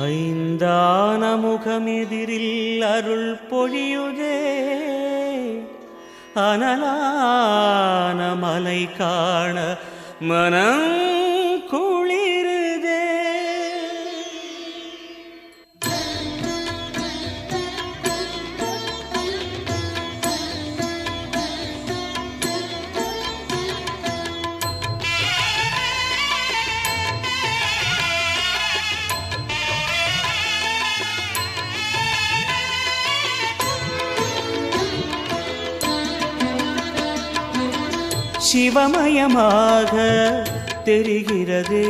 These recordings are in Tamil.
ஐந்தான முகமெதிரில் அருள் பொழியுதே, அனலான மலை காண மனம் குளிருதே. சிவமயமாக தெரிகிறதே,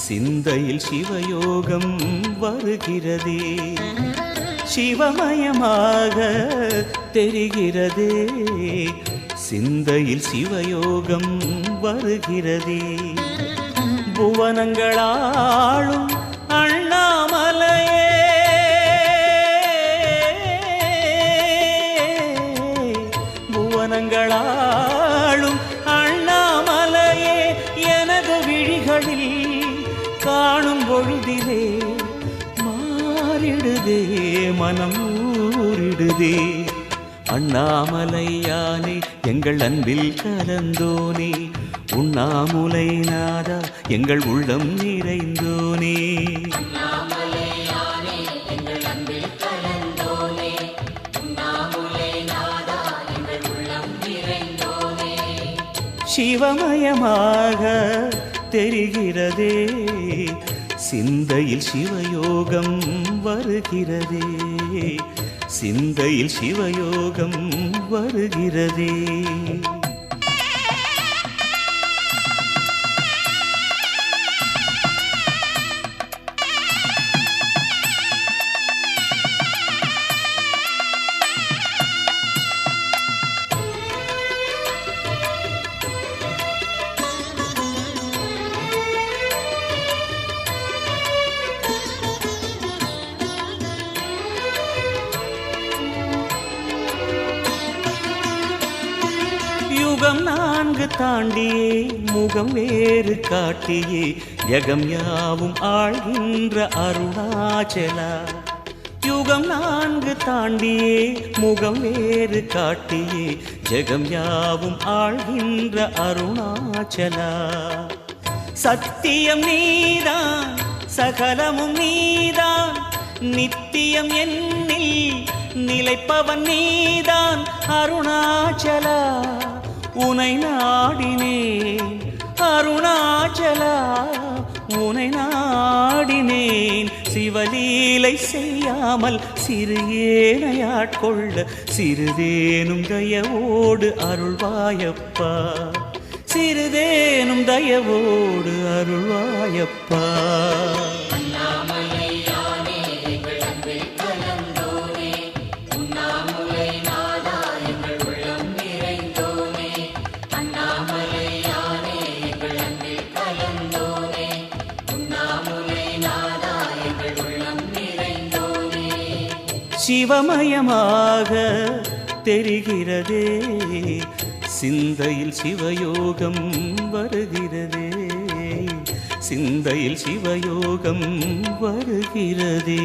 சிந்தையில் சிவயோகம் வருகிறதே. சிவமயமாக தெரிகிறதே, சிந்தையில் சிவயோகம் வருகிறதே. புவனங்களாளும் அண்ணாமலையே, புவனங்களாளும் அண்ணாமலையே, எனது விழிகளில் காணும் பொழுதிலே மாறிடுதே, மனம் ஊறிடுதே. அண்ணாமலையானே எங்கள் அன்பில் கலந்தோனே, உண்ணாமுலை நாதா எங்கள் உள்ளம் நிறைந்தோனே. சிவமயமாக தெரிகிறதே, சிந்தையில் சிவயோகம் வருகிறதே, சிந்தையில் சிவயோகம் வருகிறதே. யுகம் நான்கு தாண்டியே முகம் வேறு காட்டியே, யகம் யாவும் ஆழ்கின்ற அருணாச்சலா. யுகம் நான்கு தாண்டியே முகம் வேறு காட்டியே, ஜெகம் யாவும் ஆழ்கின்ற அருணாச்சலா. சத்தியம் நீதான் சகலமும் நீதான், நித்தியம் என்னில் நிலைப்பவன் நீதான் அருணாச்சலா. உனை நாடினேன் அருணாச்சலா, உனை நாடினேன். சிவலீலை செய்யாமல் சிறு ஏனையாட்கொள்ள சிறிதேனும் தயவோடு அருள்வாயப்பா, சிறிதேனும் தயவோடு அருள்வாயப்பா. சிவமயமாக தெரிகிறதே, சிந்தையில் சிவயோகம் வருகிறதே, சிந்தையில் சிவயோகம் வருகிறதே.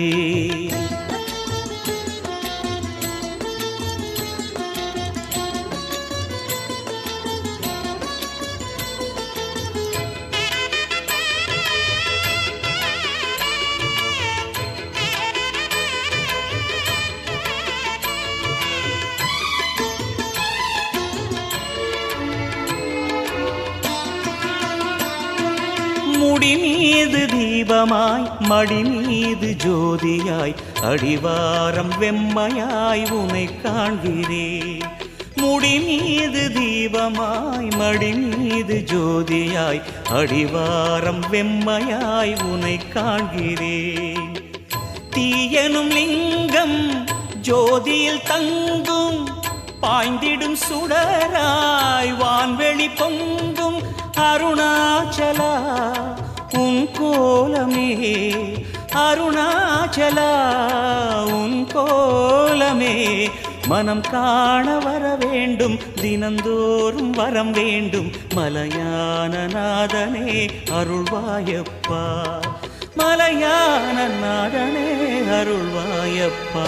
முடி மீது தீபமாய் மடி மீது ஜோதியாய், அடிவாரம் வெம்மையாய் உனை காண்கிறேன். முடி மீது தீபமாய் மடி மீது ஜோதியாய், அடிவாரம் வெம்மையாய் உனை காண்கிறேன். தீயனும் லிங்கம் ஜோதியில் தங்கும், பாய்ந்திடும் சுடராய் வான்வெளி பொங்கும் அருணாச்சலா. உன் கோலமே அருணாச்சலா, உன் கோலமே மனம் காண வர வேண்டும், தினந்தோறும் வரம் வேண்டும். மலையான நாதனே அருள்வாயப்பா, மலையான நாதனே அருள்வாயப்பா.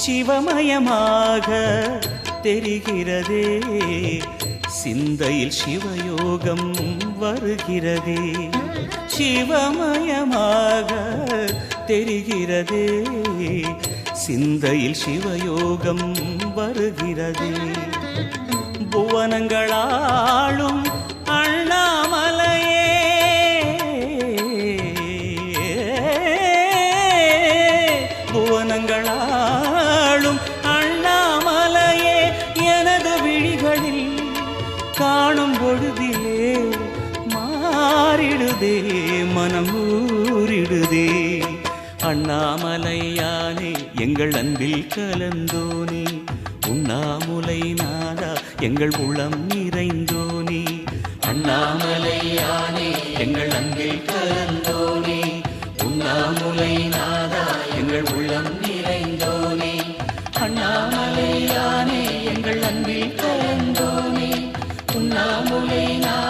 சிவமயமாக தெரிகிறதே, சிந்தையில் சிவயோகம் வருகிறதே. சிவமயமாக தெரிகிறதே, சிந்தையில் சிவயோகம் வருகிறதே. புவனங்களாளும் அண்ணாமலையே, புவனங்களாளும் அண்ணாமலையே, எனது விழிகளில் காணும் பொழுதிலே மாறிடுதே, மனம் ஊறிடுதே. அண்ணாமலையானே எங்கள் அன்பில் கலந்தோனே, உண்ணாமுலை நாதா எங்கள் உளம் நிறைந்தோனே. அண்ணாமலையானே எங்கள் அன்பில் கலந்தோனே, உண்ணாமுலை நாதா எங்கள் உள்ளம் நிறைந்தோனே. அண்ணாமலையானே எங்கள் அன்பில் கலந்தோனே, உண்ணாமுலை நாதா